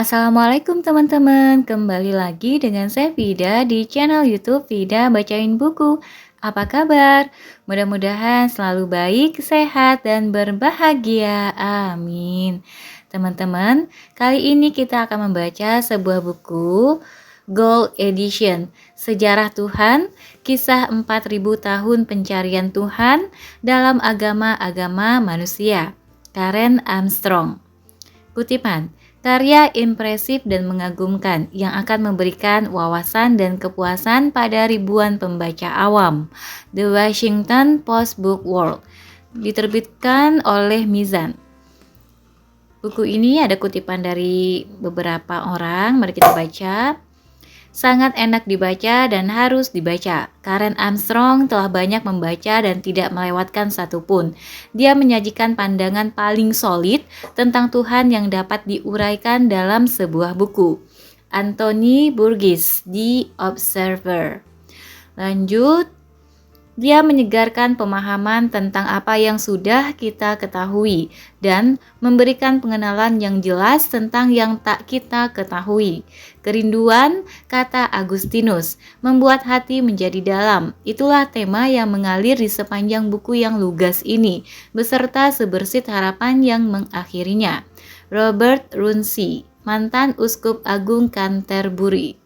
Assalamualaikum teman-teman, kembali lagi dengan saya Vida di channel YouTube Vida Bacain Buku. Apa kabar? Mudah-mudahan selalu baik, sehat, dan berbahagia. Amin. Teman-teman, kali ini kita akan membaca sebuah buku Gold Edition, Sejarah Tuhan, Kisah 4000 Tahun Pencarian Tuhan dalam Agama-Agama Manusia. Karen Armstrong. Kutipan, karya impresif dan mengagumkan yang akan memberikan wawasan dan kepuasan pada ribuan pembaca awam. The Washington Post Book World. Diterbitkan oleh Mizan. Buku ini ada kutipan dari beberapa orang, mari kita baca. Sangat enak dibaca dan harus dibaca. Karen Armstrong telah banyak membaca dan tidak melewatkan satupun. Dia menyajikan pandangan paling solid tentang Tuhan yang dapat diuraikan dalam sebuah buku. Anthony Burgess, The Observer. Lanjut, dia menyegarkan pemahaman tentang apa yang sudah kita ketahui dan memberikan pengenalan yang jelas tentang yang tak kita ketahui. Kerinduan, kata Agustinus, membuat hati menjadi dalam. Itulah tema yang mengalir di sepanjang buku yang lugas ini, beserta sebersit harapan yang mengakhirinya. Robert Runcie, mantan Uskup Agung Canterbury.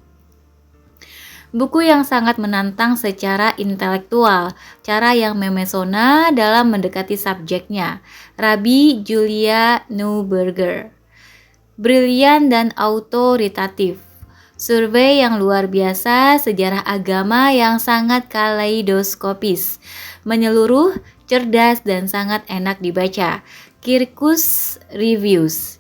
Buku yang sangat menantang secara intelektual, cara yang memesona dalam mendekati subjeknya. Rabbi Julia Neuberger. Brilian dan autoritatif. Survei yang luar biasa, sejarah agama yang sangat kaleidoskopis, menyeluruh, cerdas, dan sangat enak dibaca. Kirkus Reviews.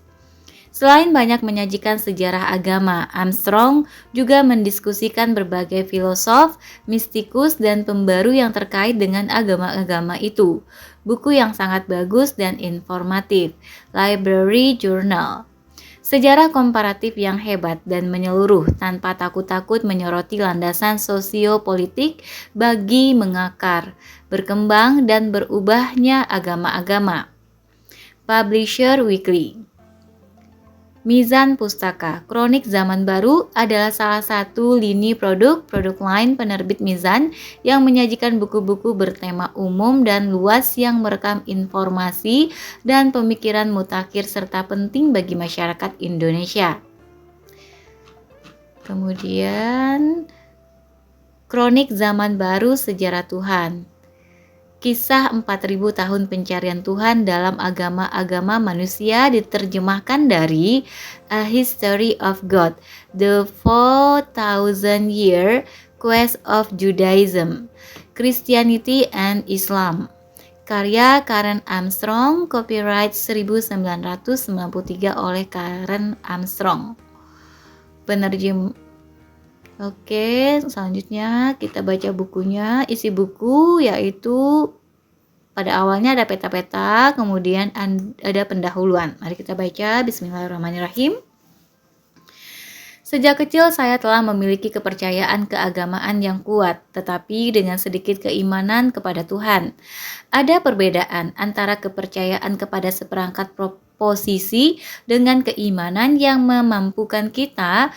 Selain banyak menyajikan sejarah agama, Armstrong juga mendiskusikan berbagai filosof, mistikus, dan pembaru yang terkait dengan agama-agama itu. Buku yang sangat bagus dan informatif. Library Journal. Sejarah komparatif yang hebat dan menyeluruh tanpa takut-takut menyoroti landasan sosiopolitik bagi mengakar, berkembang, dan berubahnya agama-agama. Publisher Weekly. Mizan Pustaka, Kronik Zaman Baru adalah salah satu lini produk lain penerbit Mizan yang menyajikan buku-buku bertema umum dan luas yang merekam informasi dan pemikiran mutakhir serta penting bagi masyarakat Indonesia. Kemudian, Kronik Zaman Baru Sejarah Tuhan. Kisah 4000 tahun pencarian Tuhan dalam agama-agama manusia diterjemahkan dari A History of God, The 4000 Year Quest of Judaism, Christianity and Islam. Karya Karen Armstrong, copyright 1993 oleh Karen Armstrong. Oke, selanjutnya kita baca bukunya. Isi buku yaitu pada awalnya ada peta-peta, kemudian ada pendahuluan. Mari kita baca. Bismillahirrahmanirrahim. Sejak kecil saya telah memiliki kepercayaan keagamaan yang kuat, tetapi dengan sedikit keimanan kepada Tuhan. Ada perbedaan antara kepercayaan kepada seperangkat proposisi dengan keimanan yang memampukan kita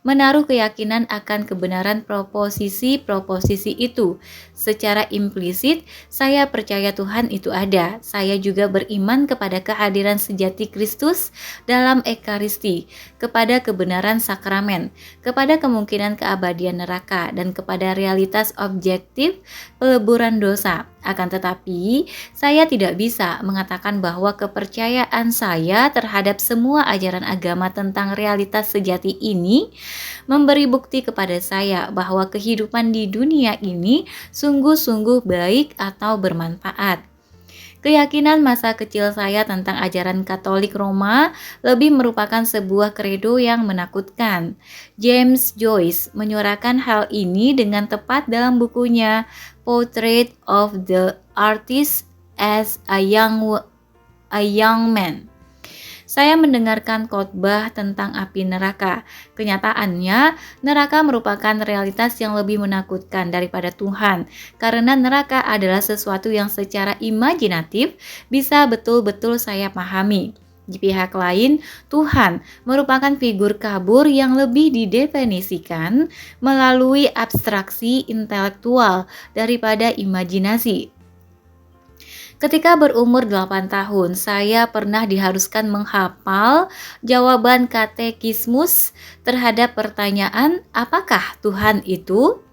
menaruh keyakinan akan kebenaran proposisi-proposisi itu. Secara implisit, saya percaya Tuhan itu ada. Saya juga beriman kepada kehadiran sejati Kristus dalam Ekaristi, kepada kebenaran sakramen, kepada kemungkinan keabadian neraka, dan kepada realitas objektif peleburan dosa. Akan tetapi, saya tidak bisa mengatakan bahwa kepercayaan saya terhadap semua ajaran agama tentang realitas sejati ini memberi bukti kepada saya bahwa kehidupan di dunia ini sungguh-sungguh baik atau bermanfaat. Keyakinan masa kecil saya tentang ajaran Katolik Roma lebih merupakan sebuah kredo yang menakutkan. James Joyce menyuarakan hal ini dengan tepat dalam bukunya Portrait of the Artist as a Young Man. Saya mendengarkan khotbah tentang api neraka. Kenyataannya, neraka merupakan realitas yang lebih menakutkan daripada Tuhan, karena neraka adalah sesuatu yang secara imajinatif bisa betul-betul saya pahami. Di pihak lain, Tuhan merupakan figur kabur yang lebih didefinisikan melalui abstraksi intelektual daripada imajinasi. Ketika berumur 8 tahun, saya pernah diharuskan menghafal jawaban katekismus terhadap pertanyaan, apakah Tuhan itu?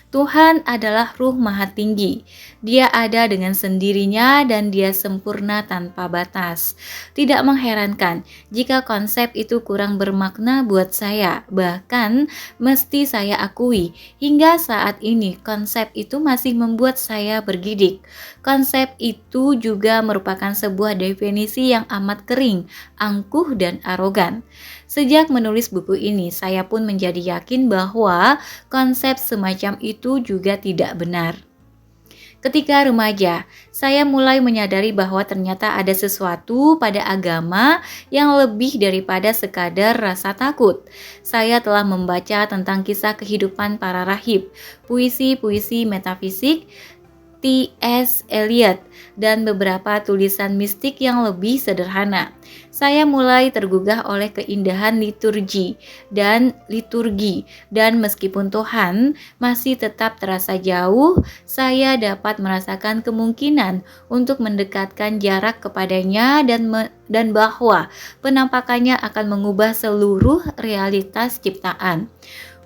Tuhan adalah Ruh Maha Tinggi. Dia ada dengan sendirinya dan Dia sempurna tanpa batas. Tidak mengherankan jika konsep itu kurang bermakna buat saya. Bahkan mesti saya akui, hingga saat ini konsep itu masih membuat saya bergidik. Konsep itu juga merupakan sebuah definisi yang amat kering, angkuh, dan arogan. Sejak menulis buku ini, saya pun menjadi yakin bahwa konsep semacam itu juga tidak benar. Ketika remaja, saya mulai menyadari bahwa ternyata ada sesuatu pada agama yang lebih daripada sekadar rasa takut. Saya telah membaca tentang kisah kehidupan para rahib, puisi-puisi metafisik, T.S. Eliot, dan beberapa tulisan mistik yang lebih sederhana. Saya mulai tergugah oleh keindahan liturgi, dan meskipun Tuhan masih tetap terasa jauh, saya dapat merasakan kemungkinan untuk mendekatkan jarak kepadanya dan bahwa penampakannya akan mengubah seluruh realitas ciptaan.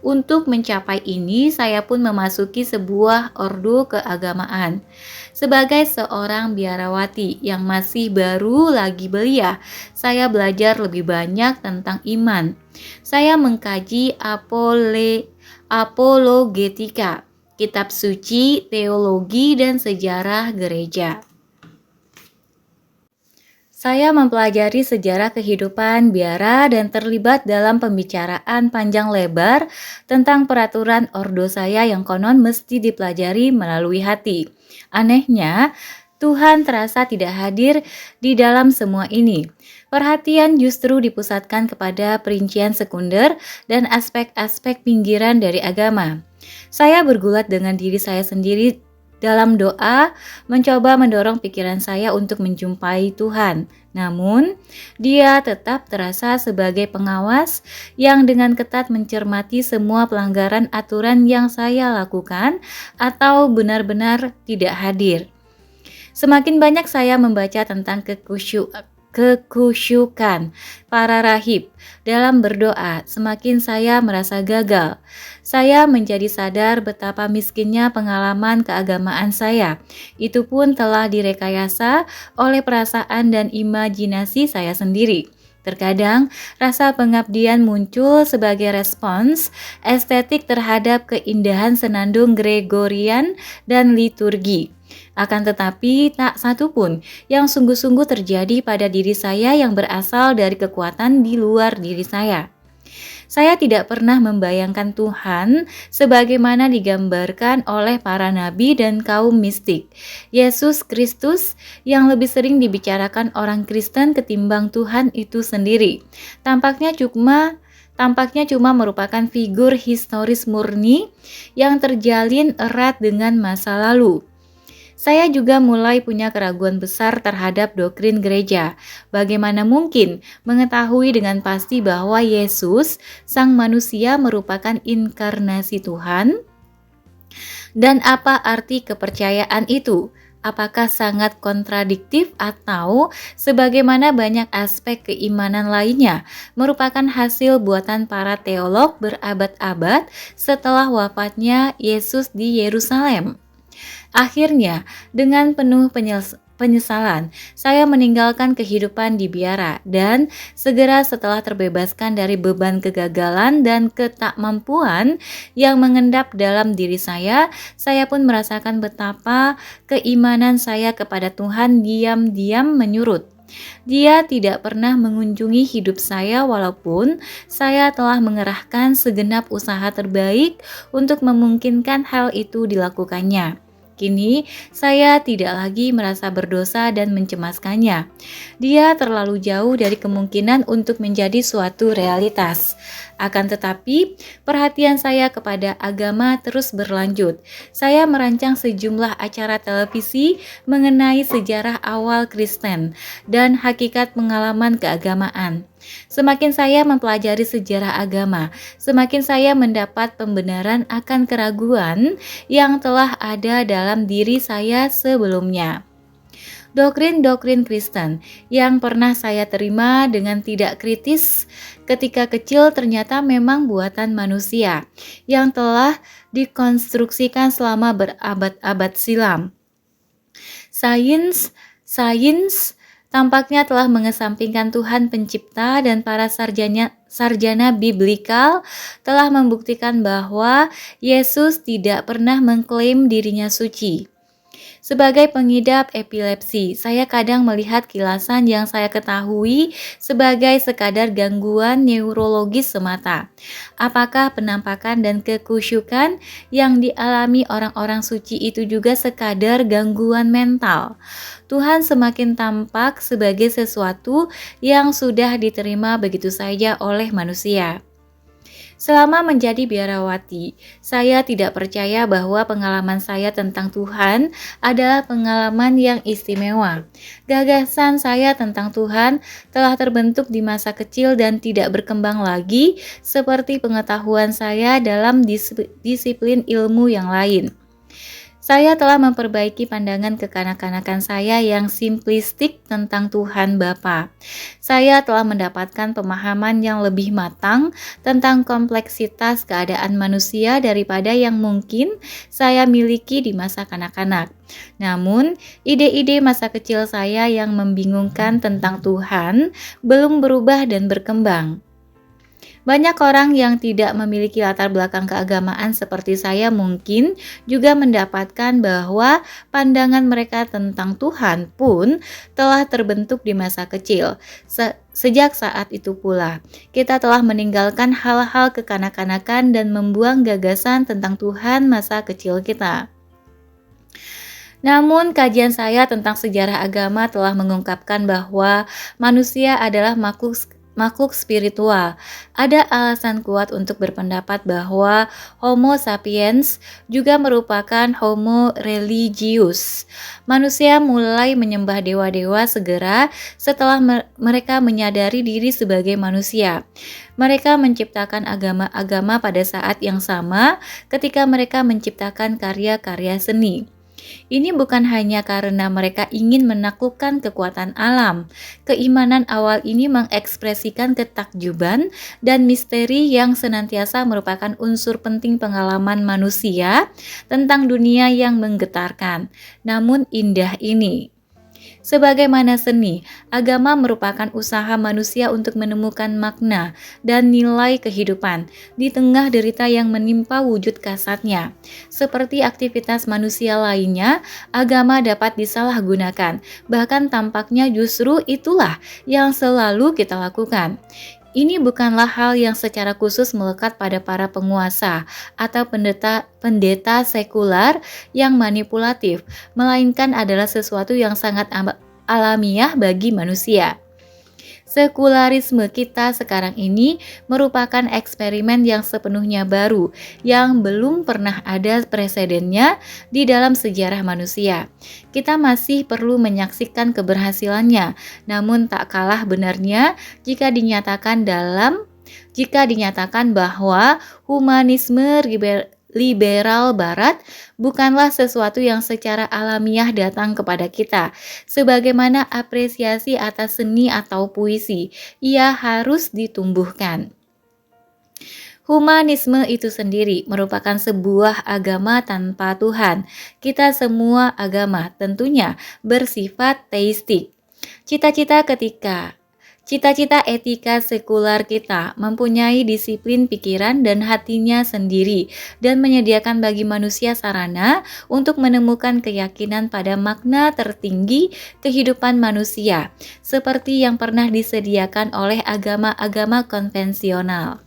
Untuk mencapai ini, saya pun memasuki sebuah ordo keagamaan. Sebagai seorang biarawati yang masih baru lagi belia, saya belajar lebih banyak tentang iman. Saya mengkaji apologetika, kitab suci, teologi, dan sejarah gereja. Saya mempelajari sejarah kehidupan biara dan terlibat dalam pembicaraan panjang lebar tentang peraturan ordo saya yang konon mesti dipelajari melalui hati. Anehnya, Tuhan terasa tidak hadir di dalam semua ini. Perhatian justru dipusatkan kepada perincian sekunder dan aspek-aspek pinggiran dari agama. Saya bergulat dengan diri saya sendiri dalam doa, mencoba mendorong pikiran saya untuk menjumpai Tuhan. Namun, Dia tetap terasa sebagai pengawas yang dengan ketat mencermati semua pelanggaran aturan yang saya lakukan atau benar-benar tidak hadir. Semakin banyak saya membaca tentang kekusyukan para rahib dalam berdoa, semakin saya merasa gagal. Saya menjadi sadar betapa miskinnya pengalaman keagamaan saya. Itu pun telah direkayasa oleh perasaan dan imajinasi saya sendiri. Terkadang, rasa pengabdian muncul sebagai respons estetik terhadap keindahan senandung Gregorian dan liturgi. Akan tetapi, tak satu pun yang sungguh-sungguh terjadi pada diri saya yang berasal dari kekuatan di luar diri saya. Saya tidak pernah membayangkan Tuhan sebagaimana digambarkan oleh para nabi dan kaum mistik. Yesus Kristus yang lebih sering dibicarakan orang Kristen ketimbang Tuhan itu sendiri. Tampaknya cuma merupakan figur historis murni yang terjalin erat dengan masa lalu. Saya juga mulai punya keraguan besar terhadap doktrin gereja. Bagaimana mungkin mengetahui dengan pasti bahwa Yesus, Sang Manusia, merupakan inkarnasi Tuhan? Dan apa arti kepercayaan itu? Apakah sangat kontradiktif atau sebagaimana banyak aspek keimanan lainnya merupakan hasil buatan para teolog berabad-abad setelah wafatnya Yesus di Yerusalem? Akhirnya, dengan penuh penyesalan, saya meninggalkan kehidupan di biara dan segera setelah terbebaskan dari beban kegagalan dan ketakmampuan yang mengendap dalam diri saya pun merasakan betapa keimanan saya kepada Tuhan diam-diam menyurut. Dia tidak pernah mengunjungi hidup saya walaupun saya telah mengerahkan segenap usaha terbaik untuk memungkinkan hal itu dilakukannya. Kini, saya tidak lagi merasa berdosa dan mencemaskannya. Dia terlalu jauh dari kemungkinan untuk menjadi suatu realitas. Akan tetapi, perhatian saya kepada agama terus berlanjut. Saya merancang sejumlah acara televisi mengenai sejarah awal Kristen dan hakikat pengalaman keagamaan. Semakin saya mempelajari sejarah agama, semakin saya mendapat pembenaran akan keraguan yang telah ada dalam diri saya sebelumnya. Doktrin-doktrin Kristen yang pernah saya terima dengan tidak kritis ketika kecil ternyata memang buatan manusia yang telah dikonstruksikan selama berabad-abad silam. Sains tampaknya telah mengesampingkan Tuhan pencipta dan para sarjana biblikal telah membuktikan bahwa Yesus tidak pernah mengklaim dirinya suci. Sebagai pengidap epilepsi, saya kadang melihat kilasan yang saya ketahui sebagai sekadar gangguan neurologis semata. Apakah penampakan dan kekusyukan yang dialami orang-orang suci itu juga sekadar gangguan mental? Tuhan semakin tampak sebagai sesuatu yang sudah diterima begitu saja oleh manusia. Selama menjadi biarawati, saya tidak percaya bahwa pengalaman saya tentang Tuhan adalah pengalaman yang istimewa. Gagasan saya tentang Tuhan telah terbentuk di masa kecil dan tidak berkembang lagi seperti pengetahuan saya dalam disiplin ilmu yang lain. Saya telah memperbaiki pandangan kekanak-kanakan saya yang simplistik tentang Tuhan Bapa. Saya telah mendapatkan pemahaman yang lebih matang tentang kompleksitas keadaan manusia daripada yang mungkin saya miliki di masa kanak-kanak. Namun, ide-ide masa kecil saya yang membingungkan tentang Tuhan belum berubah dan berkembang. Banyak orang yang tidak memiliki latar belakang keagamaan seperti saya mungkin juga mendapatkan bahwa pandangan mereka tentang Tuhan pun telah terbentuk di masa kecil. Sejak saat itu pula, kita telah meninggalkan hal-hal kekanak-kanakan dan membuang gagasan tentang Tuhan masa kecil kita. Namun, kajian saya tentang sejarah agama telah mengungkapkan bahwa manusia adalah makhluk spiritual. Ada alasan kuat untuk berpendapat bahwa Homo sapiens juga merupakan Homo religius. Manusia mulai menyembah dewa-dewa segera setelah mereka menyadari diri sebagai manusia. Mereka menciptakan agama-agama pada saat yang sama ketika mereka menciptakan karya-karya seni. Ini bukan hanya karena mereka ingin menaklukkan kekuatan alam. Keimanan awal ini mengekspresikan ketakjuban dan misteri yang senantiasa merupakan unsur penting pengalaman manusia tentang dunia yang menggetarkan, namun indah ini. Sebagaimana seni, agama merupakan usaha manusia untuk menemukan makna dan nilai kehidupan di tengah derita yang menimpa wujud kasatnya. Seperti aktivitas manusia lainnya, agama dapat disalahgunakan. Bahkan tampaknya justru itulah yang selalu kita lakukan. Ini bukanlah hal yang secara khusus melekat pada para penguasa atau pendeta sekular yang manipulatif, melainkan adalah sesuatu yang sangat alamiah bagi manusia. Sekularisme kita sekarang ini merupakan eksperimen yang sepenuhnya baru, yang belum pernah ada presidennya di dalam sejarah manusia. Kita masih perlu menyaksikan keberhasilannya, namun tak kalah benarnya jika dinyatakan bahwa humanisme liberal barat bukanlah sesuatu yang secara alamiah datang kepada kita. Sebagaimana apresiasi atas seni atau puisi, ia harus ditumbuhkan. Humanisme itu sendiri merupakan sebuah agama tanpa Tuhan. Kita semua agama tentunya bersifat teistik. Cita-cita etika sekular kita mempunyai disiplin pikiran dan hatinya sendiri dan menyediakan bagi manusia sarana untuk menemukan keyakinan pada makna tertinggi kehidupan manusia, seperti yang pernah disediakan oleh agama-agama konvensional.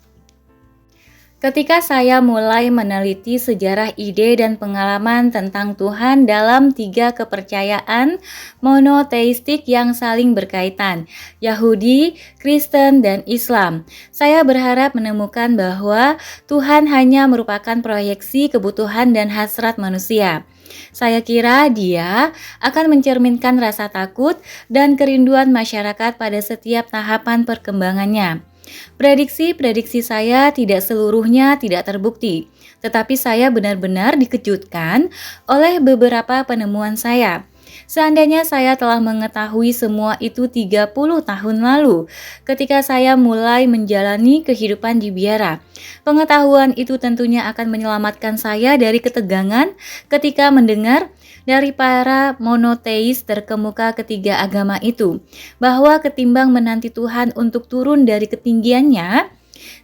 Ketika saya mulai meneliti sejarah ide dan pengalaman tentang Tuhan dalam tiga kepercayaan monoteistik yang saling berkaitan, Yahudi, Kristen, dan Islam, saya berharap menemukan bahwa Tuhan hanya merupakan proyeksi kebutuhan dan hasrat manusia. Saya kira dia akan mencerminkan rasa takut dan kerinduan masyarakat pada setiap tahapan perkembangannya. Prediksi-prediksi saya tidak seluruhnya tidak terbukti, tetapi saya benar-benar dikejutkan oleh beberapa penemuan saya. Seandainya saya telah mengetahui semua itu 30 tahun lalu, ketika saya mulai menjalani kehidupan di biara. Pengetahuan itu tentunya akan menyelamatkan saya dari ketegangan ketika mendengar dari para monoteis terkemuka ketiga agama itu, bahwa ketimbang menanti Tuhan untuk turun dari ketinggiannya,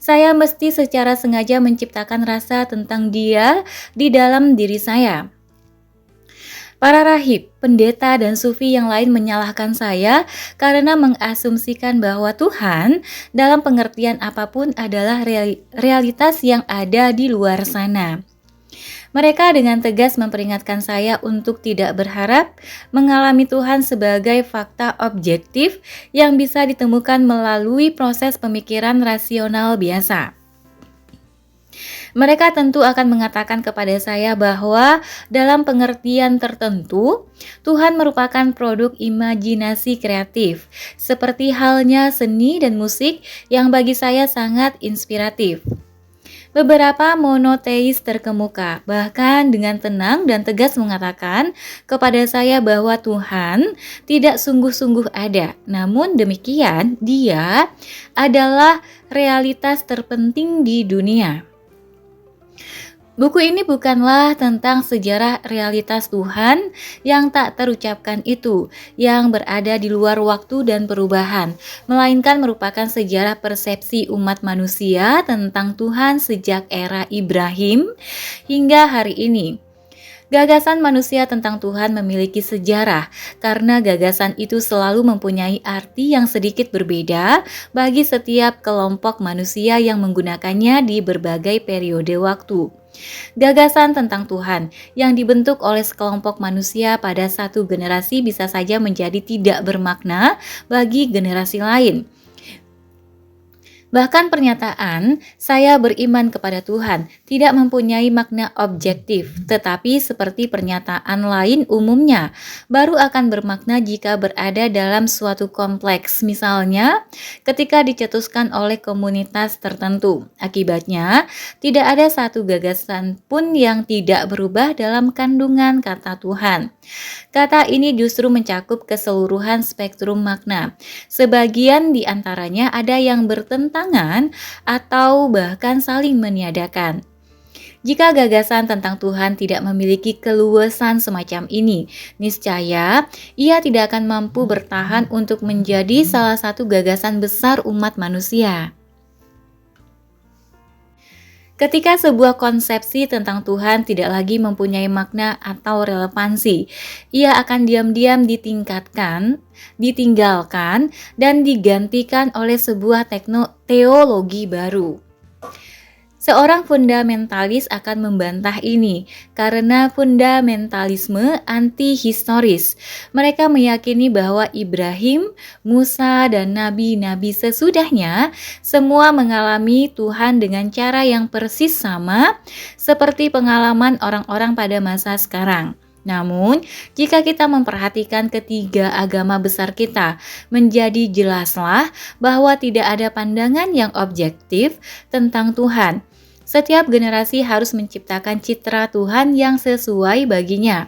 saya mesti secara sengaja menciptakan rasa tentang Dia di dalam diri saya. Para rahib, pendeta, dan sufi yang lain menyalahkan saya karena mengasumsikan bahwa Tuhan dalam pengertian apapun adalah realitas yang ada di luar sana. Mereka dengan tegas memperingatkan saya untuk tidak berharap mengalami Tuhan sebagai fakta objektif yang bisa ditemukan melalui proses pemikiran rasional biasa. Mereka tentu akan mengatakan kepada saya bahwa dalam pengertian tertentu, Tuhan merupakan produk imajinasi kreatif, seperti halnya seni dan musik yang bagi saya sangat inspiratif. Beberapa monoteis terkemuka bahkan dengan tenang dan tegas mengatakan kepada saya bahwa Tuhan tidak sungguh-sungguh ada. Namun demikian, Dia adalah realitas terpenting di dunia. Buku ini bukanlah tentang sejarah realitas Tuhan yang tak terucapkan itu, yang berada di luar waktu dan perubahan, melainkan merupakan sejarah persepsi umat manusia tentang Tuhan sejak era Ibrahim hingga hari ini. Gagasan manusia tentang Tuhan memiliki sejarah, karena gagasan itu selalu mempunyai arti yang sedikit berbeda bagi setiap kelompok manusia yang menggunakannya di berbagai periode waktu. Gagasan tentang Tuhan yang dibentuk oleh sekelompok manusia pada satu generasi bisa saja menjadi tidak bermakna bagi generasi lain. Bahkan pernyataan "saya beriman kepada Tuhan" tidak mempunyai makna objektif, tetapi seperti pernyataan lain umumnya, baru akan bermakna jika berada dalam suatu kompleks, misalnya ketika dicetuskan oleh komunitas tertentu. Akibatnya, tidak ada satu gagasan pun yang tidak berubah dalam kandungan kata Tuhan. Kata ini justru mencakup keseluruhan spektrum makna. Sebagian di antaranya ada yang bertentangan atau bahkan saling meniadakan. Jika gagasan tentang Tuhan tidak memiliki keluasan semacam ini, niscaya ia tidak akan mampu bertahan untuk menjadi salah satu gagasan besar umat manusia. Ketika sebuah konsepsi tentang Tuhan tidak lagi mempunyai makna atau relevansi, ia akan diam-diam ditinggalkan, dan digantikan oleh sebuah teologi baru. Seorang fundamentalis akan membantah ini karena fundamentalisme anti-historis. Mereka meyakini bahwa Ibrahim, Musa, dan nabi-nabi sesudahnya semua mengalami Tuhan dengan cara yang persis sama seperti pengalaman orang-orang pada masa sekarang. Namun, jika kita memperhatikan ketiga agama besar kita, menjadi jelaslah bahwa tidak ada pandangan yang objektif tentang Tuhan. Setiap generasi harus menciptakan citra Tuhan yang sesuai baginya.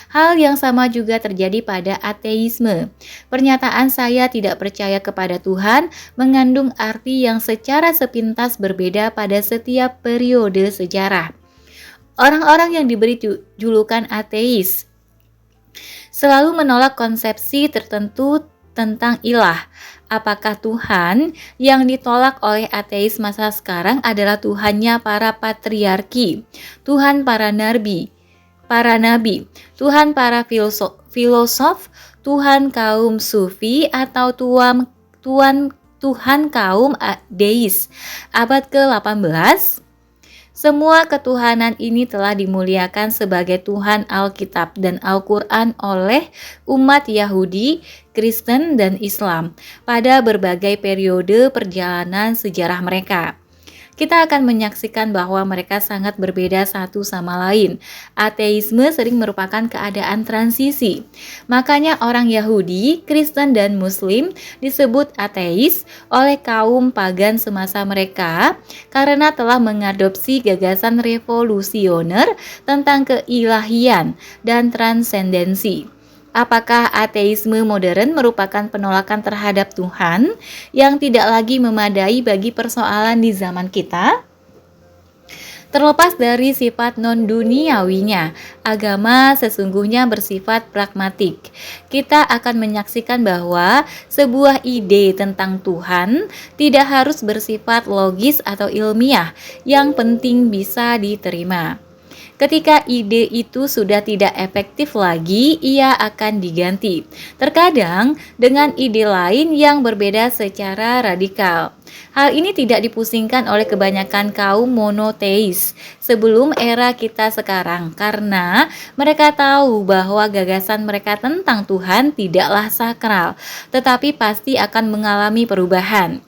Hal yang sama juga terjadi pada ateisme. Pernyataan saya tidak percaya kepada Tuhan mengandung arti yang secara sepintas berbeda pada setiap periode sejarah. Orang-orang yang diberi julukan ateis selalu menolak konsepsi tertentu tentang ilah. Apakah Tuhan yang ditolak oleh ateis masa sekarang adalah Tuhannya para patriarki, Tuhan para nabi, Tuhan para filosof, Tuhan kaum sufi, atau Tuhan kaum deis? Abad ke-18 Semua ketuhanan ini telah dimuliakan sebagai Tuhan Alkitab dan Al-Quran oleh umat Yahudi, Kristen, dan Islam pada berbagai periode perjalanan sejarah mereka. Kita akan menyaksikan bahwa mereka sangat berbeda satu sama lain. Ateisme sering merupakan keadaan transisi. Makanya orang Yahudi, Kristen, dan Muslim disebut ateis oleh kaum pagan semasa mereka karena telah mengadopsi gagasan revolusioner tentang keilahian dan transendensi. Apakah ateisme modern merupakan penolakan terhadap Tuhan yang tidak lagi memadai bagi persoalan di zaman kita? Terlepas dari sifat non-duniawinya, agama sesungguhnya bersifat pragmatik. Kita akan menyaksikan bahwa sebuah ide tentang Tuhan tidak harus bersifat logis atau ilmiah, yang penting bisa diterima. Ketika ide itu sudah tidak efektif lagi, ia akan diganti. Terkadang dengan ide lain yang berbeda secara radikal. Hal ini tidak dipusingkan oleh kebanyakan kaum monoteis sebelum era kita sekarang karena mereka tahu bahwa gagasan mereka tentang Tuhan tidaklah sakral, tetapi pasti akan mengalami perubahan.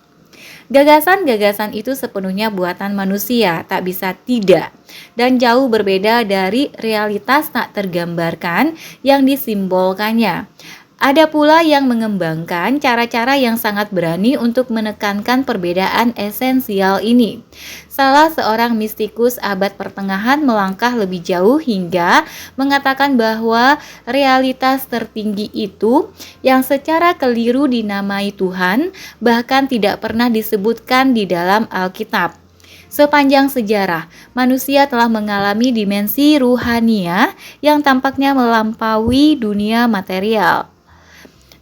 Gagasan-gagasan itu sepenuhnya buatan manusia, tak bisa tidak, dan jauh berbeda dari realitas tak tergambarkan yang disimbolkannya. Ada pula yang mengembangkan cara-cara yang sangat berani untuk menekankan perbedaan esensial ini. Salah seorang mistikus abad pertengahan melangkah lebih jauh hingga mengatakan bahwa realitas tertinggi itu yang secara keliru dinamai Tuhan bahkan tidak pernah disebutkan di dalam Alkitab. Sepanjang sejarah, manusia telah mengalami dimensi ruhania yang tampaknya melampaui dunia material.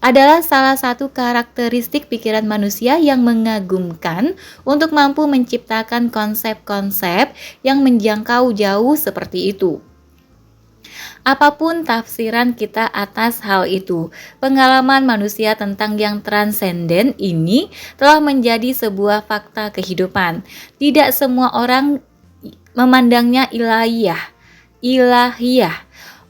Adalah salah satu karakteristik pikiran manusia yang mengagumkan untuk mampu menciptakan konsep-konsep yang menjangkau jauh seperti itu. Apapun tafsiran kita atas hal itu, pengalaman manusia tentang yang transenden ini telah menjadi sebuah fakta kehidupan. Tidak semua orang memandangnya ilahiyah.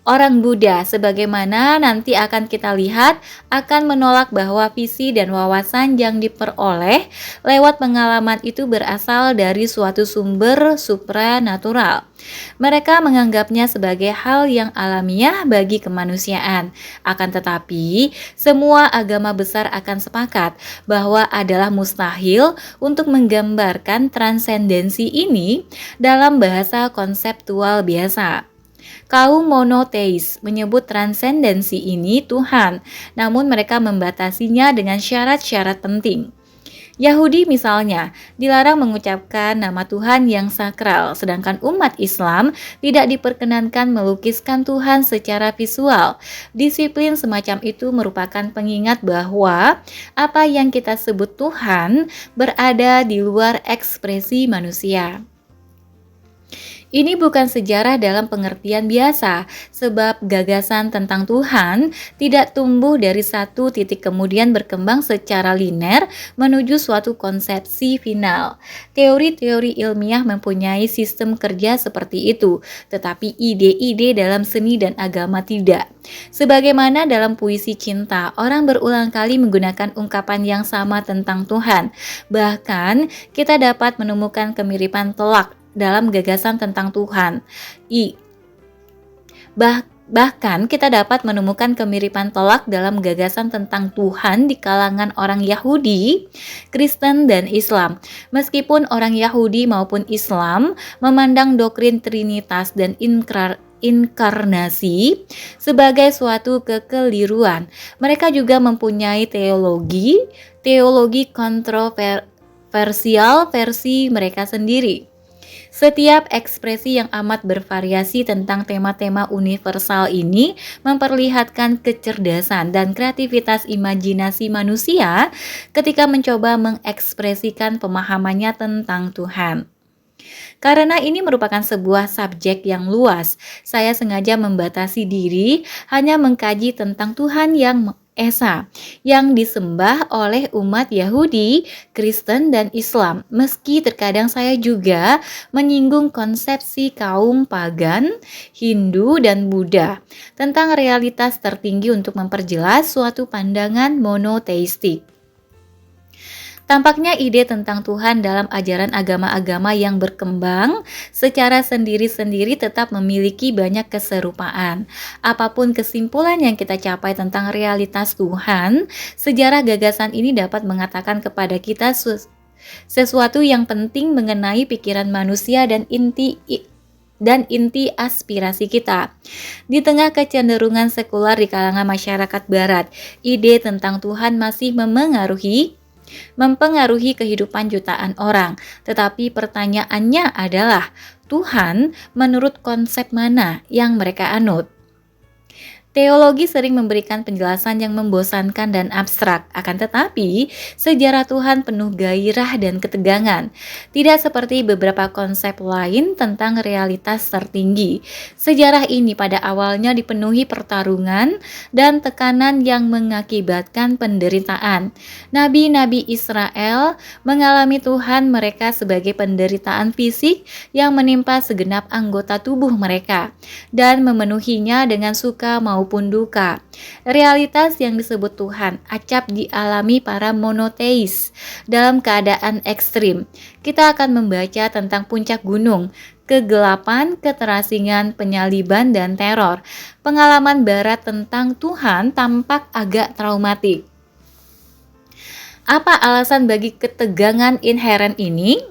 Orang Buddha, sebagaimana nanti akan kita lihat, akan menolak bahwa visi dan wawasan yang diperoleh lewat pengalaman itu berasal dari suatu sumber supranatural. Mereka menganggapnya sebagai hal yang alamiah bagi kemanusiaan. Akan tetapi, semua agama besar akan sepakat bahwa adalah mustahil untuk menggambarkan transendensi ini dalam bahasa konseptual biasa. Kaum monoteis menyebut transendensi ini Tuhan, namun mereka membatasinya dengan syarat-syarat penting. Yahudi misalnya dilarang mengucapkan nama Tuhan yang sakral, sedangkan umat Islam tidak diperkenankan melukiskan Tuhan secara visual. Disiplin semacam itu merupakan pengingat bahwa apa yang kita sebut Tuhan berada di luar ekspresi manusia. Ini bukan sejarah dalam pengertian biasa, sebab gagasan tentang Tuhan tidak tumbuh dari satu titik kemudian berkembang secara linear menuju suatu konsepsi final. Teori-teori ilmiah mempunyai sistem kerja seperti itu, tetapi ide-ide dalam seni dan agama tidak. Sebagaimana dalam puisi cinta, orang berulang kali menggunakan ungkapan yang sama tentang Tuhan. Bahkan, kita dapat menemukan kemiripan telak dalam gagasan tentang Tuhan. Bahkan kita dapat menemukan kemiripan telak dalam gagasan tentang Tuhan di kalangan orang Yahudi, Kristen, dan Islam. Meskipun orang Yahudi maupun Islam memandang doktrin Trinitas dan inkarnasi sebagai suatu kekeliruan, mereka juga mempunyai teologi kontroversial versi mereka sendiri. Setiap ekspresi yang amat bervariasi tentang tema-tema universal ini memperlihatkan kecerdasan dan kreativitas imajinasi manusia ketika mencoba mengekspresikan pemahamannya tentang Tuhan. Karena ini merupakan sebuah subjek yang luas, saya sengaja membatasi diri hanya mengkaji tentang Tuhan yang Esa, yang disembah oleh umat Yahudi, Kristen, dan Islam. Meski terkadang saya juga menyinggung konsepsi kaum pagan, Hindu, dan Buddha tentang realitas tertinggi untuk memperjelas suatu pandangan monoteistik. Tampaknya ide tentang Tuhan dalam ajaran agama-agama yang berkembang secara sendiri-sendiri tetap memiliki banyak keserupaan. Apapun kesimpulan yang kita capai tentang realitas Tuhan, sejarah gagasan ini dapat mengatakan kepada kita sesuatu yang penting mengenai pikiran manusia dan inti aspirasi kita. Di tengah kecenderungan sekular di kalangan masyarakat barat, ide tentang Tuhan masih mempengaruhi kehidupan jutaan orang. Tetapi pertanyaannya adalah, Tuhan menurut konsep mana yang mereka anut? Teologi sering memberikan penjelasan yang membosankan dan abstrak, akan tetapi sejarah Tuhan penuh gairah dan ketegangan. Tidak seperti beberapa konsep lain tentang realitas tertinggi. Sejarah ini pada awalnya dipenuhi pertarungan dan tekanan yang mengakibatkan penderitaan. Nabi-nabi Israel mengalami Tuhan mereka sebagai penderitaan fisik yang menimpa segenap anggota tubuh mereka dan memenuhinya dengan suka maupun duka. Realitas yang disebut Tuhan acap dialami para monoteis dalam keadaan ekstrim. Kita akan membaca tentang puncak gunung, kegelapan, keterasingan, penyaliban, dan teror. Pengalaman barat tentang Tuhan tampak agak traumatik. Apa alasan bagi ketegangan inheren ini?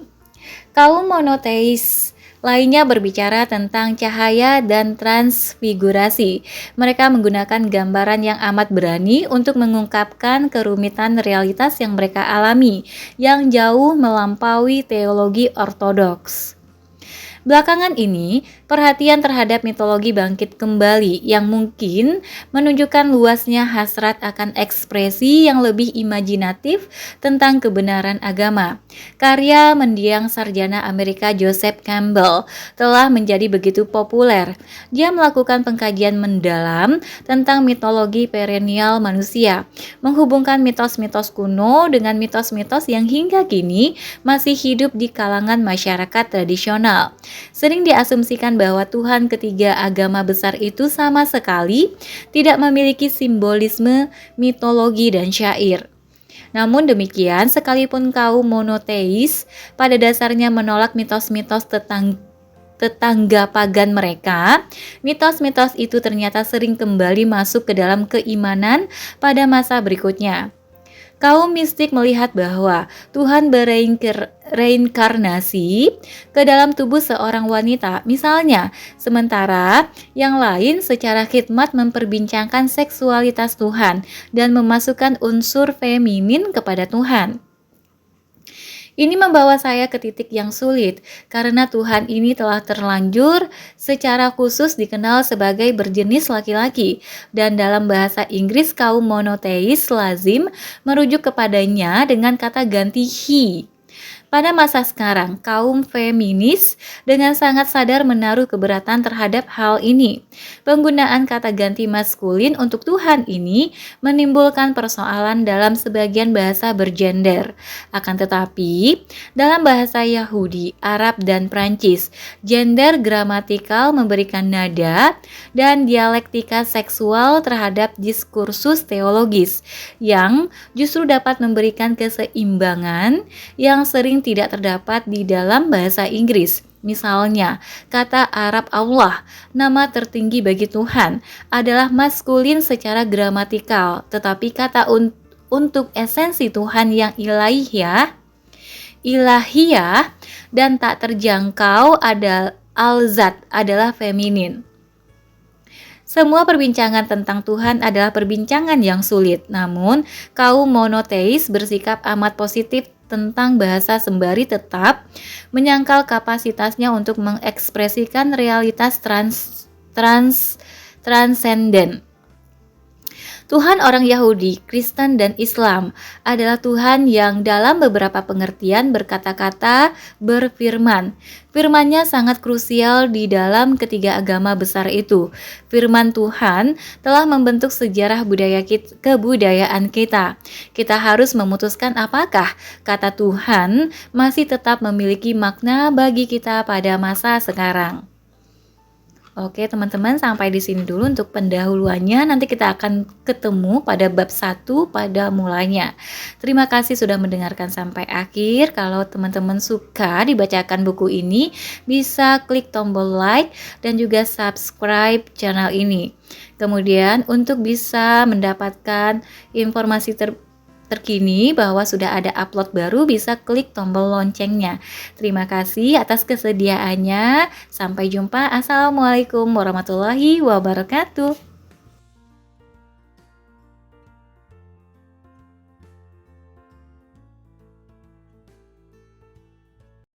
Kaum monoteis lainnya berbicara tentang cahaya dan transfigurasi. Mereka menggunakan gambaran yang amat berani untuk mengungkapkan kerumitan realitas yang mereka alami, yang jauh melampaui teologi ortodoks. Belakangan ini, perhatian terhadap mitologi bangkit kembali yang mungkin menunjukkan luasnya hasrat akan ekspresi yang lebih imajinatif tentang kebenaran agama. Karya mendiang sarjana Amerika Joseph Campbell telah menjadi begitu populer. Dia melakukan pengkajian mendalam tentang mitologi perennial manusia, menghubungkan mitos-mitos kuno dengan mitos-mitos yang hingga kini masih hidup di kalangan masyarakat tradisional. Sering diasumsikan bahwa Tuhan ketiga agama besar itu sama sekali tidak memiliki simbolisme, mitologi, dan syair. Namun demikian, sekalipun kaum monoteis pada dasarnya menolak mitos-mitos tetangga pagan mereka, mitos-mitos itu ternyata sering kembali masuk ke dalam keimanan pada masa berikutnya. Kaum mistik melihat bahwa Tuhan bereinkarnasi ke dalam tubuh seorang wanita, misalnya, sementara yang lain secara khidmat memperbincangkan seksualitas Tuhan dan memasukkan unsur feminin kepada Tuhan. Ini membawa saya ke titik yang sulit, karena Tuhan ini telah terlanjur secara khusus dikenal sebagai berjenis laki-laki, dan dalam bahasa Inggris kaum monoteis lazim merujuk kepadanya dengan kata ganti he. Pada masa sekarang, kaum feminis dengan sangat sadar menaruh keberatan terhadap hal ini. Penggunaan kata ganti maskulin untuk Tuhan ini menimbulkan persoalan dalam sebagian bahasa bergender. Akan tetapi, dalam bahasa Yahudi, Arab, dan Prancis, gender gramatikal memberikan nada dan dialektika seksual terhadap diskursus teologis yang justru dapat memberikan keseimbangan yang sering tidak terdapat di dalam bahasa Inggris. Misalnya, kata Arab Allah, nama tertinggi bagi Tuhan, adalah maskulin secara gramatikal, tetapi kata untuk esensi Tuhan yang ilahiyah dan tak terjangkau al-zat adalah feminin. Semua perbincangan tentang Tuhan adalah perbincangan yang sulit, namun kaum monoteis bersikap amat positif tentang bahasa sembari tetap menyangkal kapasitasnya untuk mengekspresikan realitas transenden. Tuhan orang Yahudi, Kristen, dan Islam adalah Tuhan yang dalam beberapa pengertian berkata-kata, berfirman. Firman-Nya sangat krusial di dalam ketiga agama besar itu. Firman Tuhan telah membentuk sejarah kebudayaan kita. Kita harus memutuskan apakah kata Tuhan masih tetap memiliki makna bagi kita pada masa sekarang. Oke teman-teman, sampai di sini dulu untuk pendahuluannya. Nanti kita akan ketemu pada bab 1 pada mulanya. Terima kasih sudah mendengarkan sampai akhir. Kalau teman-teman suka dibacakan buku ini, bisa klik tombol like dan juga subscribe channel ini. Kemudian untuk bisa mendapatkan informasi terkini bahwa sudah ada upload baru, bisa klik tombol loncengnya. Terima kasih atas kesediaannya. Sampai jumpa. Assalamualaikum warahmatullahi wabarakatuh.